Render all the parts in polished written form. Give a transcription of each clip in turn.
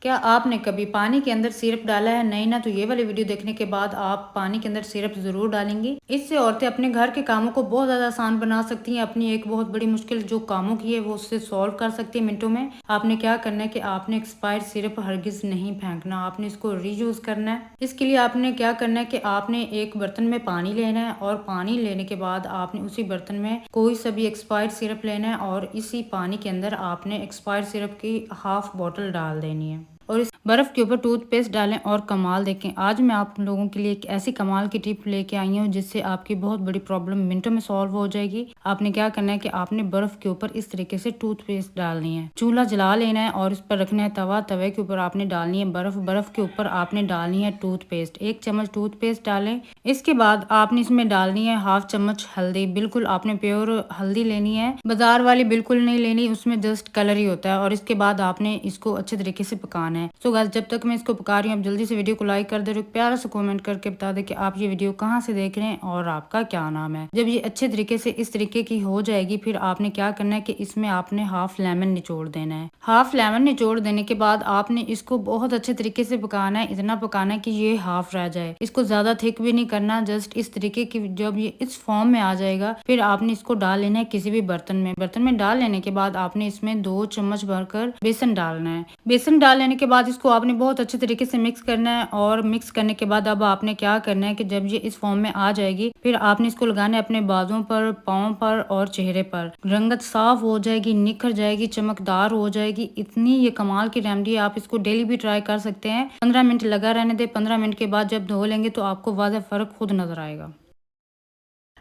क्या आपने कभी पानी के अंदर सिरप डाला है? नहीं ना, तो ये वाली वीडियो देखने के बाद आप पानी के अंदर सिरप जरूर डालेंगी। इससे औरतें अपने घर के कामों को बहुत ज्यादा आसान बना सकती हैं। अपनी एक बहुत बड़ी मुश्किल जो कामों की है वो उससे सॉल्व कर सकती है मिनटों में। आपने क्या करना है कि आपने एक्सपायर्ड सिरप हरगिज नहीं फेंकना, आपने इसको रीयूज करना है। इसके लिए आपने क्या करना है कि आपने एक बर्तन में पानी लेना है और पानी लेने के बाद आपने उसी बर्तन में कोई सा भी एक्सपायर्ड सिरप लेना है और इसी पानी के अंदर आपने एक्सपायर्ड सिरप की हाफ बॉटल डाल देनी है और इस बर्फ के ऊपर टूथपेस्ट डालें और कमाल देखें। आज मैं आप लोगों के लिए एक ऐसी कमाल की टिप लेके आई हूँ जिससे आपकी बहुत बड़ी प्रॉब्लम मिनटों में सॉल्व हो जाएगी। आपने क्या करना है कि आपने बर्फ के ऊपर इस तरीके से टूथपेस्ट डालनी है। चूल्हा जला लेना है और इस पर रखना है तवा। तवे के ऊपर आपने डालनी है बर्फ। बर्फ के ऊपर आपने डालनी है टूथपेस्ट। 1 चम्मच टूथपेस्ट डालें। इसके बाद आपने इसमें डालनी है हाफ चम्मच हल्दी। बिल्कुल आपने प्योर हल्दी लेनी है, बाजार वाली बिल्कुल नहीं लेनी, उसमें जस्ट कलर ही होता है। और इसके बाद आपने इसको अच्छे तरीके से पकाना है। सो गाइस, जब तक मैं इसको पका रही हूँ आप जल्दी से वीडियो को लाइक कर दे रहे हो, प्यारा सा कमेंट करके बता दे कि आप ये वीडियो कहाँ से देख रहे हैं और आपका क्या नाम है। जब ये अच्छे तरीके से इस तरीके की हो जाएगी फिर आपने क्या करना है कि इसमें आपने हाफ लेमन निचोड़ देना है। हाफ लेमन निचोड़ देने के बाद आपने इसको बहुत अच्छे तरीके से पकाना है। इतना पकाना है कि ये हाफ रह जाए। इसको ज्यादा थिक भी नहीं करना, जस्ट इस तरीके की। जब ये इस फॉर्म में आ जाएगा फिर आपने इसको डाल लेना है किसी भी बर्तन में। बर्तन में डाल लेने के बाद आपने इसमें 2 चम्मच भरकर बेसन डालना है। बेसन डाल लेने के बाद इसको आपने बहुत अच्छे तरीके से मिक्स करना है। और मिक्स करने के बाद अब आपने क्या करना है कि जब ये इस फॉर्म में आ जाएगी फिर आपने इसको लगाना है अपने बाजों पर, पाँव पर और चेहरे पर। रंगत साफ हो जाएगी, निखर जाएगी, चमकदार हो जाएगी। इतनी ये कमाल की रेमेडी, आप इसको डेली भी ट्राई कर सकते हैं। 15 मिनट लगा रहने दे। 15 मिनट के बाद जब धो लेंगे तो आपको वाज़ेह फर्क खुद नजर आएगा।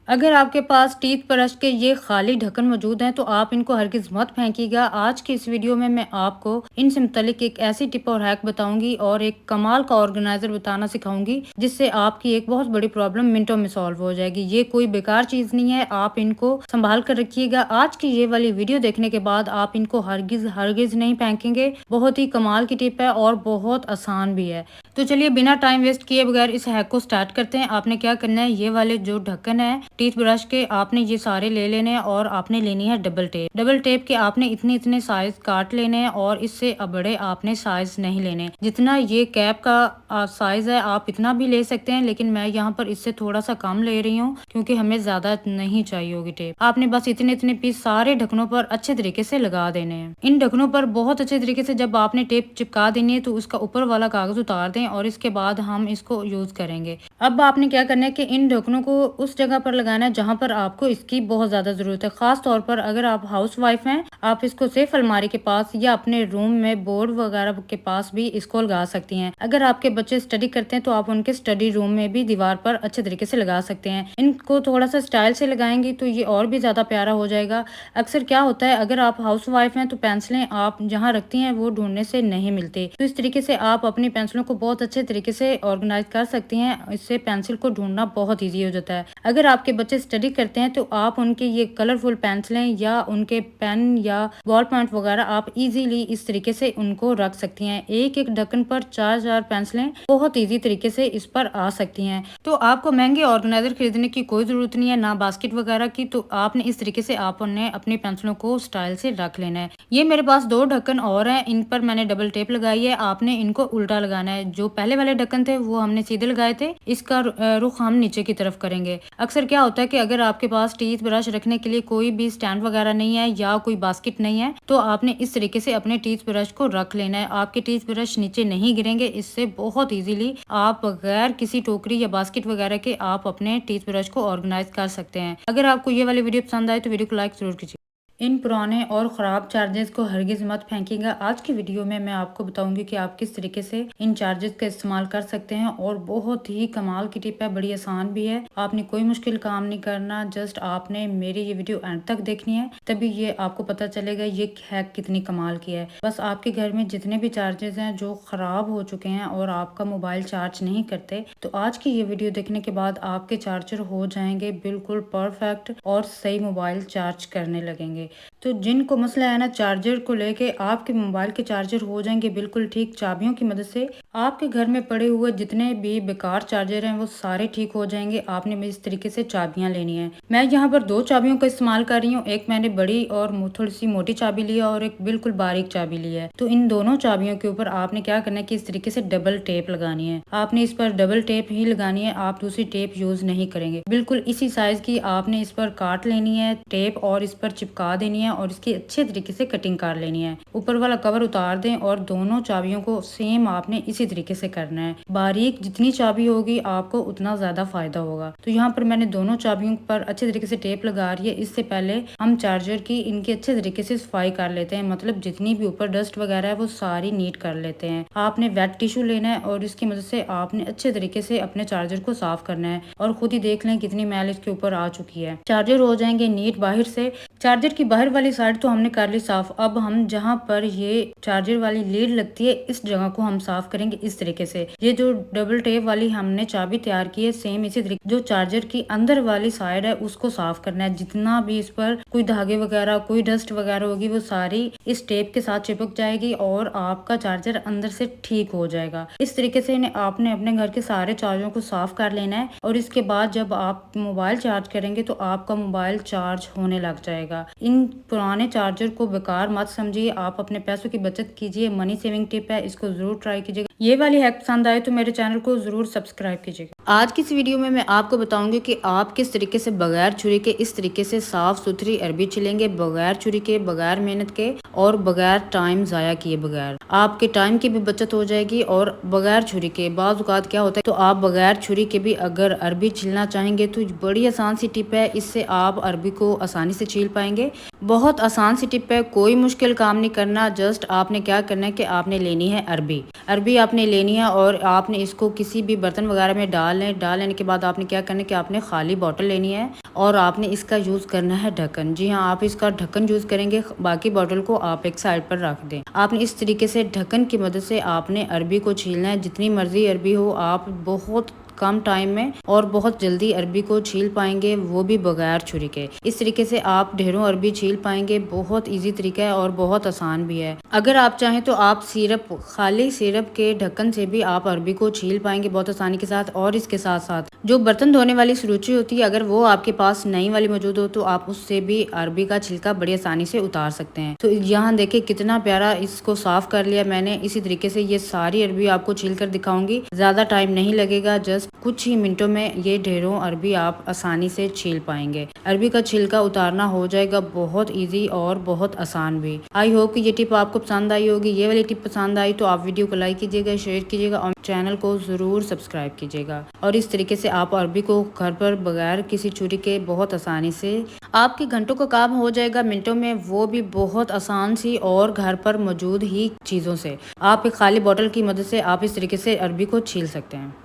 अगर आपके पास टीथ ब्रश के ये खाली ढक्कन मौजूद हैं तो आप इनको हरगिज मत फेंकिएगा। आज की इस वीडियो में मैं आपको इनसे मुतालिक एक ऐसी टिप और हैक बताऊंगी और एक कमाल का ऑर्गेनाइजर बताना सिखाऊंगी जिससे आपकी एक बहुत बड़ी प्रॉब्लम मिनटों में सॉल्व हो जाएगी। ये कोई बेकार चीज नहीं है, आप इनको संभाल कर रखिएगा। आज की ये वाली वीडियो देखने के बाद आप इनको हरगिज हरगिज नहीं फेंकेंगे। बहुत ही कमाल की टिप है और बहुत आसान भी है। तो चलिए बिना टाइम वेस्ट किए बगैर इस हैक को स्टार्ट करते हैं। आपने क्या करना है, ये वाले जो ढक्कन है टीथ ब्रश के आपने ये सारे ले लेने हैं और आपने लेनी है डबल टेप। डबल टेप के आपने इतने इतने साइज काट लेने हैं और इससे बड़े आपने साइज नहीं लेने। जितना ये कैप का साइज है आप इतना भी ले सकते हैं, लेकिन मैं यहाँ पर इससे थोड़ा सा कम ले रही हूँ क्योंकि हमें ज्यादा नहीं चाहिए होगी टेप। आपने बस इतने इतने पीस सारे ढक्कनों पर अच्छे तरीके से लगा देने हैं। इन ढक्कनों पर बहुत अच्छे तरीके से जब आपने टेप चिपका देनी है तो उसका ऊपर वाला कागज उतार दें और इसके बाद हम इसको यूज करेंगे। अब आपने क्या करना है कि इन ढक्कनों को उस जगह पर लगाना है जहां पर आपको इसकी बहुत ज्यादा जरूरत है। खास तौर पर अगर आप हाउस वाइफ हैं आप इसको सेफ अलमारी के पास या अपने रूम में बोर्ड वगैरह के पास भी इसको लगा सकती हैं। अगर आपके बच्चे स्टडी करते हैं तो आप उनके स्टडी रूम में भी दीवार पर अच्छे तरीके से लगा सकते हैं। इनको थोड़ा सा स्टाइल से लगाएंगे तो ये और भी ज्यादा प्यारा हो जाएगा। अक्सर क्या होता है अगर आप हाउस वाइफ हैं तो पेंसिलें आप जहाँ रखती हैं वो ढूंढने से नहीं मिलती, तो इस तरीके से आप अपनी पेंसिलों को बहुत अच्छे तरीके से ऑर्गेनाइज कर सकती हैं। इससे पेंसिल को ढूंढना बहुत ईजी हो जाता है। अगर आपके बच्चे स्टडी करते हैं तो आप उनके ये कलरफुल पेंसिलें या उनके पेन या बॉल पॉइंट वगैरह आप इजीली इस तरीके से उनको रख सकती हैं। एक एक ढक्कन पर 4 पेंसिलें बहुत इजी तरीके से इस पर आ सकती हैं। तो आपको महंगे ऑर्गेनाइजर खरीदने की कोई जरूरत नहीं है, ना बास्केट वगैरह की। तो आपने इस तरीके से आपने अपनी पेंसिलों को स्टाइल से रख लेना है। ये मेरे पास 2 ढक्कन और हैं, इन पर मैंने डबल टेप लगाई है। आपने इनको उल्टा लगाना है। जो पहले वाले ढक्कन थे वो हमने सीधे लगाए थे, इसका रुख हम नीचे की तरफ करेंगे। अक्सर क्या होता है कि अगर आपके पास टीथ ब्रश रखने के लिए कोई भी स्टैंड वगैरह नहीं है या कोई बास्केट नहीं है तो आपने इस तरीके से अपने टीथ ब्रश को रख लेना है। आपके टीथ ब्रश नीचे नहीं गिरेंगे। इससे बहुत इजीली आप बगैर किसी टोकरी या बास्केट वगैरह के आप अपने टीथ ब्रश को ऑर्गेनाइज कर सकते हैं। अगर आपको ये वाली वीडियो पसंद आए तो वीडियो को लाइक जरूर कीजिए। इन पुराने और ख़राब चार्जेस को हरगिज मत फेंकिएगा। आज की वीडियो में मैं आपको बताऊंगी कि आप किस तरीके से इन चार्जेस का इस्तेमाल कर सकते हैं और बहुत ही कमाल की टिप है, बड़ी आसान भी है। आपने कोई मुश्किल काम नहीं करना, जस्ट आपने मेरी ये वीडियो एंड तक देखनी है, तभी ये आपको पता चलेगा ये हैक कितनी कमाल की है। बस आपके घर में जितने भी चार्जेस हैं जो ख़राब हो चुके हैं और आपका मोबाइल चार्ज नहीं करते, तो आज की ये वीडियो देखने के बाद आपके चार्जर हो जाएंगे बिल्कुल परफेक्ट और सही मोबाइल चार्ज करने लगेंगे। तो जिनको मसला है ना चार्जर को लेके, आपके मोबाइल के चार्जर हो जाएंगे बिल्कुल ठीक। चाबियों की मदद से आपके घर में पड़े हुए जितने भी बेकार चार्जर हैं वो सारे ठीक हो जाएंगे। आपने इस तरीके से चाबियां लेनी है। मैं यहाँ पर दो चाबियों का इस्तेमाल कर रही हूँ। एक मैंने बड़ी और थोड़ी सी मोटी चाबी लिया और एक बिल्कुल बारीक चाबी ली है। तो इन दोनों चाबियों के ऊपर आपने क्या करना है कि इस तरीके से डबल टेप लगानी है। आपने इस पर डबल टेप ही लगानी है, आप दूसरी टेप यूज नहीं करेंगे। बिल्कुल इसी साइज की आपने इस पर काट लेनी है टेप और इस पर चिपका देनी है और इसकी अच्छे तरीके से कटिंग कर लेनी है। ऊपर वाला कवर उतार दें और दोनों चाबियों को सेम आपने इसी तरीके से करना है। बारीक जितनी चाबी होगी आपको उतना ज्यादा फायदा होगा। तो यहाँ पर मैंने दोनों चाबियों पर अच्छे तरीके से टेप लगा रही है। इससे पहले हम चार्जर की इनकी अच्छे तरीके से सफाई कर लेते हैं, मतलब जितनी भी ऊपर डस्ट वगैरह है वो सारी नीट कर लेते हैं। आपने वेट टिश्यू लेना है और इसकी मदद से आपने अच्छे तरीके से अपने चार्जर को साफ करना है और खुद ही देख लें कितनी मैल इसके ऊपर आ चुकी है। चार्जर हो जाएंगे नीट बाहर से। चार्जर की बाहर वाली साइड तो हमने कर ली साफ। अब हम जहाँ पर ये चार्जर वाली लीड लगती है इस जगह को हम साफ करेंगे इस तरीके से। ये जो डबल टेप वाली हमने चाबी तैयार की है सेम इसी तरीके जो चार्जर की अंदर वाली साइड है उसको साफ करना है। जितना भी इस पर कोई धागे वगैरह कोई डस्ट वगैरह होगी वो सारी इस टेप के साथ चिपक जाएगी और आपका चार्जर अंदर से ठीक हो जाएगा। इस तरीके से आपने अपने घर के सारे चार्जरों को साफ कर लेना है और इसके बाद जब आप मोबाइल चार्ज करेंगे तो आपका मोबाइल चार्ज होने लग जाएगा। इन पुराने चार्जर को बेकार मत समझिए, आप अपने पैसों की बचत कीजिए। मनी सेविंग टिप है, इसको जरूर ट्राई कीजिएगा। ये वाली हैक पसंद आए तो मेरे चैनल को जरूर सब्सक्राइब कीजिएगा। आज की इस वीडियो में मैं आपको बताऊंगी कि आप किस तरीके से बगैर छुरी के इस तरीके से साफ सुथरी अरबी छिलेंगे, बगैर छुरी के, बगैर मेहनत के और बगैर टाइम जाया किए बगैर। आपके टाइम की भी बचत हो जाएगी और बगैर छुरी के बाज़ औक़ात क्या होता है तो आप बगैर छुरी के भी अगर अरबी छिलना चाहेंगे तो बड़ी आसान सी टिप है, इससे आप अरबी को आसानी से छील पाएंगे। बहुत आसान सी टिप है, कोई मुश्किल काम नहीं करना। जस्ट आपने क्या करना है कि आपने लेनी है अरबी। अरबी आपने लेनी है और आपने इसको किसी भी बर्तन वगैरह में डाल लेने के बाद आपने क्या करना है कि आपने खाली बॉटल लेनी है और आपने इसका यूज़ करना है ढक्कन। जी हाँ, आप इसका ढक्कन यूज़ करेंगे, बाकी बॉटल को आप एक साइड पर रख दें। आपने इस तरीके से ढक्कन की मदद से आपने अरबी को छीलना है। जितनी मर्जी अरबी हो आप बहुत कम टाइम में और बहुत जल्दी अरबी को छील पाएंगे, वो भी बगैर छुरी के। इस तरीके से आप ढेरों अरबी छील पाएंगे। बहुत इजी तरीका है और बहुत आसान भी है। अगर आप चाहें तो आप सिरप, खाली सिरप के ढक्कन से भी आप अरबी को छील पाएंगे बहुत आसानी के साथ। और इसके साथ साथ जो बर्तन धोने वाली सुरुचि होती है अगर वो आपके पास नई वाली मौजूद हो तो आप उससे भी अरबी का छिलका बड़ी आसानी से उतार सकते हैं। तो यहाँ देखिए कितना प्यारा इसको साफ कर लिया मैंने। इसी तरीके से ये सारी अरबी आपको छील कर दिखाऊंगी, ज्यादा टाइम नहीं लगेगा, जस्ट कुछ ही मिनटों में ये ढेरों अरबी आप आसानी से छील पाएंगे। अरबी का छिलका उतारना हो जाएगा बहुत इजी और बहुत आसान भी। आई होप कि ये टिप आपको पसंद आई होगी। ये वाली टिप पसंद आई तो आप वीडियो को लाइक कीजिएगा, शेयर कीजिएगा और चैनल को जरूर सब्सक्राइब कीजिएगा। और इस तरीके से आप अरबी को घर पर बगैर किसी छुरी के बहुत आसानी से आपके घंटों का काम हो जाएगा मिनटों में, वो भी बहुत आसान सी और घर पर मौजूद ही चीजों से। आप एक खाली बोतल की मदद से आप इस तरीके से अरबी को छील सकते हैं।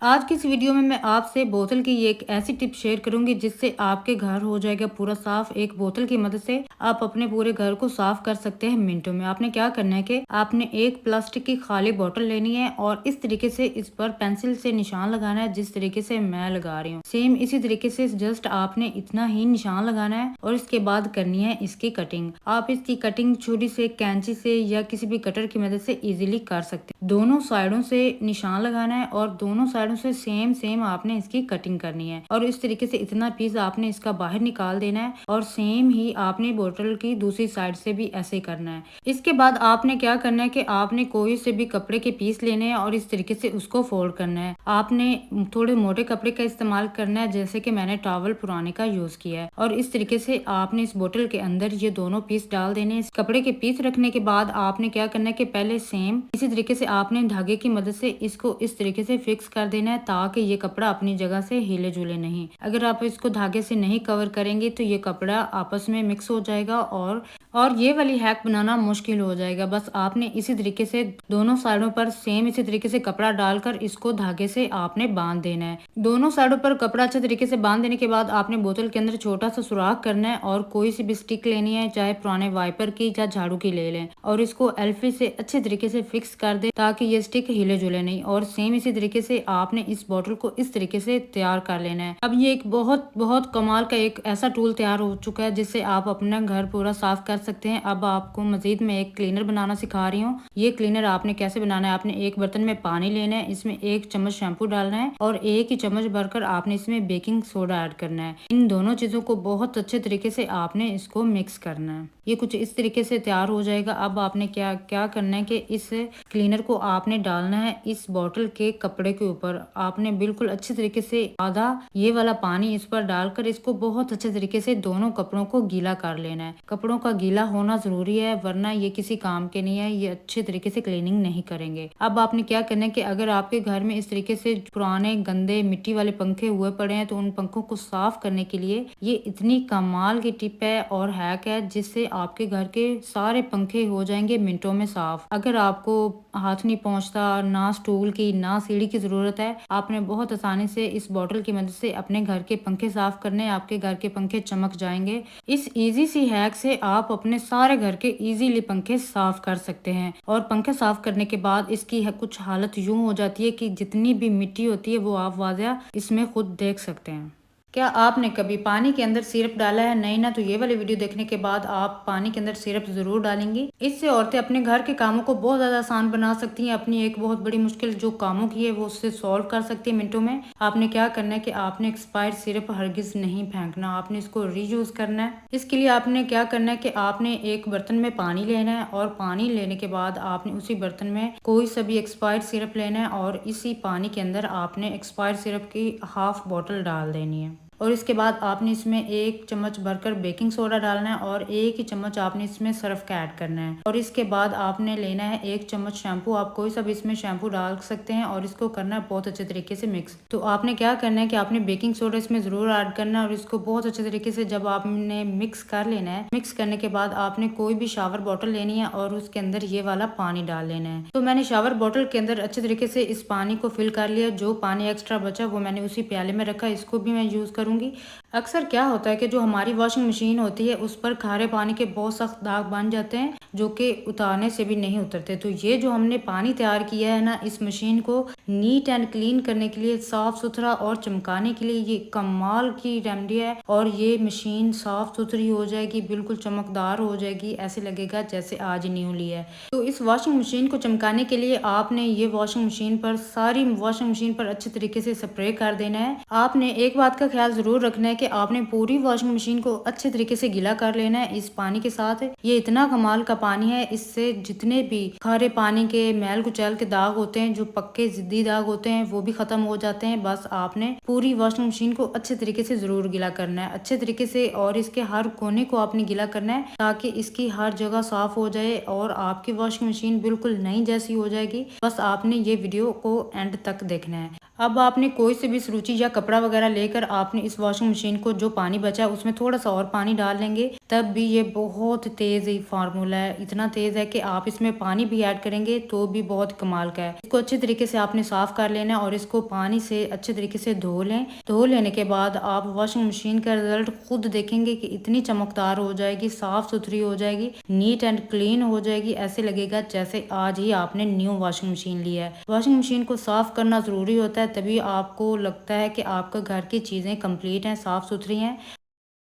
आज की इस वीडियो में मैं आपसे बोतल की एक ऐसी टिप शेयर करूंगी जिससे आपके घर हो जाएगा पूरा साफ। एक बोतल की मदद से आप अपने पूरे घर को साफ कर सकते हैं मिनटों में। आपने क्या करना है कि आपने एक प्लास्टिक की खाली बोतल लेनी है और इस तरीके से इस पर पेंसिल से निशान लगाना है जिस तरीके से मैं लगा रही हूँ। सेम इसी तरीके से जस्ट आपने इतना ही निशान लगाना है और इसके बाद करनी है इसकी कटिंग। आप इसकी कटिंग छुरी से, कैंची से या किसी भी कटर की मदद से इजीली कर सकते हैं। दोनों साइडों से निशान लगाना है और दोनों साइडों से सेम आपने इसकी कटिंग करनी है और इस तरीके से इतना पीस आपने इसका बाहर निकाल देना है और सेम ही आपने बोतल की दूसरी साइड से भी ऐसे करना है। इसके बाद आपने क्या करना है कि आपने कोई से भी कपड़े के पीस लेने हैं और इस तरीके से उसको फोल्ड करना है। आपने थोड़े मोटे कपड़े का इस्तेमाल करना है, जैसे कि मैंने टॉवल पुराने का यूज किया है। और इस तरीके से आपने इस बोतल के अंदर ये दोनों पीस डाल देने हैं। इस कपड़े के पीस रखने के बाद आपने क्या करना है कि पहले सेम इसी तरीके से आपने धागे की मदद से इसको इस तरीके से फिक्स कर देना है ताकि ये कपड़ा अपनी जगह से हिले जुले नहीं। अगर आप इसको धागे से नहीं कवर करेंगे तो ये कपड़ा आपस में मिक्स हो जाएगा और ये वाली हैक बनाना मुश्किल हो जाएगा। बस आपने इसी तरीके से दोनों साइडों पर सेम इसी तरीके से कपड़ा डालकर इसको धागे से आपने बांध देना है। दोनों साइडों पर कपड़ा अच्छे तरीके से बांध देने के बाद आपने बोतल के अंदर छोटा सा सुराख करना है और कोई सी भी स्टिक लेनी है, चाहे पुराने वाइपर की या झाड़ू की ले लें और इसको एल्फी से अच्छे तरीके से फिक्स कर दे ताकि ये स्टिक हिले जुले नहीं। और सेम इसी तरीके से आपने इस बोतल को इस तरीके से तैयार कर लेना है। अब ये एक बहुत बहुत कमाल का एक ऐसा टूल तैयार हो चुका है जिससे आप अपना घर पूरा साफ कर सकते हैं। अब आपको मजीद मैं एक क्लीनर बनाना सिखा रही हूँ। ये क्लीनर आपने कैसे बनाना है, आपने एक बर्तन में पानी लेना है, इसमें 1 चम्मच शैम्पू डालना है और 1 ही चम्मच भरकर आपने इसमें बेकिंग सोडा ऐड करना है। इन दोनों चीजों को बहुत अच्छे तरीके से आपने इसको मिक्स करना है। ये कुछ इस तरीके से तैयार हो जाएगा। अब आपने क्या क्या करना है कि इस क्लीनर को आपने डालना है इस बॉटल के कपड़े के ऊपर। आपने बिल्कुल अच्छे तरीके से आधा ये वाला पानी इस पर डालकर इसको बहुत अच्छे तरीके से दोनों कपड़ों को गीला कर लेना है। कपड़ों का गीला होना जरूरी है, वरना ये किसी काम के नहीं है, ये अच्छे तरीके से क्लीनिंग नहीं करेंगे। अब आपने क्या करना है कि अगर आपके घर में इस तरीके से पुराने गंदे मिट्टी वाले पंखे हुए पड़े हैं तो उन पंखों को साफ करने के लिए ये इतनी कमाल की टिप है और हैक है, जिससे आपके घर के सारे पंखे हो जाएंगे मिनटों में साफ। अगर आपको हाथ नहीं पहुंचता, ना स्टूल की ना सीढ़ी की जरूरत है, आपने बहुत आसानी से इस बॉटल की मदद से अपने घर के पंखे साफ करने, आपके घर के पंखे चमक जाएंगे। इस इजी सी हैक से आप अपने सारे घर के इजीली पंखे साफ कर सकते हैं। और पंखे साफ करने के बाद इसकी कुछ हालत यूं हो जाती है कि जितनी भी मिट्टी होती है वो आप वाज़ेह इसमें खुद देख सकते हैं। क्या आपने कभी पानी के अंदर सिरप डाला है? नहीं ना, तो ये वाली वीडियो देखने के बाद आप पानी के अंदर सिरप जरूर डालेंगी। इससे औरतें अपने घर के कामों को बहुत ज्यादा आसान बना सकती हैं। अपनी एक बहुत बड़ी मुश्किल जो कामों की है वो उससे सॉल्व कर सकती है मिनटों में। आपने क्या करना है कि आपने एक्सपायर्ड सिरप हरगिज नहीं फेंकना, आपने इसको रीयूज करना है। इसके लिए आपने क्या करना है कि आपने एक बर्तन में पानी लेना है और पानी लेने के बाद आपने उसी बर्तन में कोई सा भी एक्सपायर्ड सिरप लेना है और इसी पानी के अंदर आपने एक्सपायर्ड सिरप की हाफ बॉटल डाल देनी है। और इसके बाद आपने इसमें 1 चम्मच भरकर बेकिंग सोडा डालना है और 1 ही चम्मच आपने इसमें सर्फ का ऐड करना है। और इसके बाद आपने लेना है 1 चम्मच शैम्पू, आप कोई सा भी इसमें शैम्पू डाल सकते हैं और इसको करना है बहुत अच्छे तरीके से मिक्स। तो आपने क्या करना है कि आपने बेकिंग सोडा इसमें जरूर ऐड करना है और इसको बहुत अच्छे तरीके से जब आपने मिक्स कर लेना है, मिक्स करने के बाद आपने कोई भी शावर बॉटल लेनी है और उसके अंदर ये वाला पानी डाल लेना है। तो मैंने शावर बॉटल के अंदर अच्छे तरीके से इस पानी को फिल कर लिया। जो पानी एक्स्ट्रा बचा वो मैंने उसी प्याले में रखा, इसको भी मैं यूज करूंगी। अक्सर क्या होता है कि जो हमारी वॉशिंग मशीन होती है उस पर खारे पानी के बहुत सख्त दाग बन जाते हैं जो कि उतारने से भी नहीं उतरते। तो ये जो हमने पानी तैयार किया है ना, इस मशीन को नीट एंड क्लीन करने के लिए, साफ सुथरा और चमकाने के लिए ये कमाल की रेमेडी है। और ये मशीन साफ सुथरी हो जाएगी, बिल्कुल चमकदार हो जाएगी, ऐसे लगेगा जैसे आज न्यू ली है। तो इस वॉशिंग मशीन को चमकाने के लिए आपने ये वॉशिंग मशीन पर, सारी वॉशिंग मशीन पर अच्छे तरीके से स्प्रे कर देना है। आपने एक बात का ख्याल जरूर रखना है कि आपने पूरी वॉशिंग मशीन को अच्छे तरीके से गीला कर लेना है इस पानी के साथ। ये इतना कमाल का पानी है, इससे जितने भी खारे पानी के मैल कुचैल के दाग होते हैं, जो पक्के जिद्दी दाग होते हैं, वो भी खत्म हो जाते हैं। बस आपने पूरी वॉशिंग मशीन को अच्छे तरीके से जरूर गीला करना है, अच्छे तरीके से, और इसके हर कोने को आपने गीला करना है ताकि इसकी हर जगह साफ हो जाए और आपकी वॉशिंग मशीन बिल्कुल नई जैसी हो जाएगी। बस आपने ये वीडियो को एंड तक देखना है। अब आपने कोई से भी सरूची या कपड़ा वगैरह लेकर आपने इस वॉशिंग मशीन को, जो पानी बचा है उसमें थोड़ा सा और पानी डाल लेंगे, तब भी ये बहुत तेज ही फार्मूला है। इतना तेज है कि आप इसमें पानी भी ऐड करेंगे तो भी बहुत कमाल का है। इसको अच्छे तरीके से आपने साफ कर लेना है और इसको पानी से अच्छे तरीके से धो लें। धो लेने के बाद आप वॉशिंग मशीन का रिजल्ट खुद देखेंगे कि इतनी चमकदार हो जाएगी, साफ सुथरी हो जाएगी, नीट एंड क्लीन हो जाएगी, ऐसे लगेगा जैसे आज ही आपने न्यू वॉशिंग मशीन ली है। वॉशिंग मशीन को साफ करना जरूरी होता है, तभी आपको लगता है कि आपका घर की चीजें कंप्लीट हैं, साफ सुथरी हैं।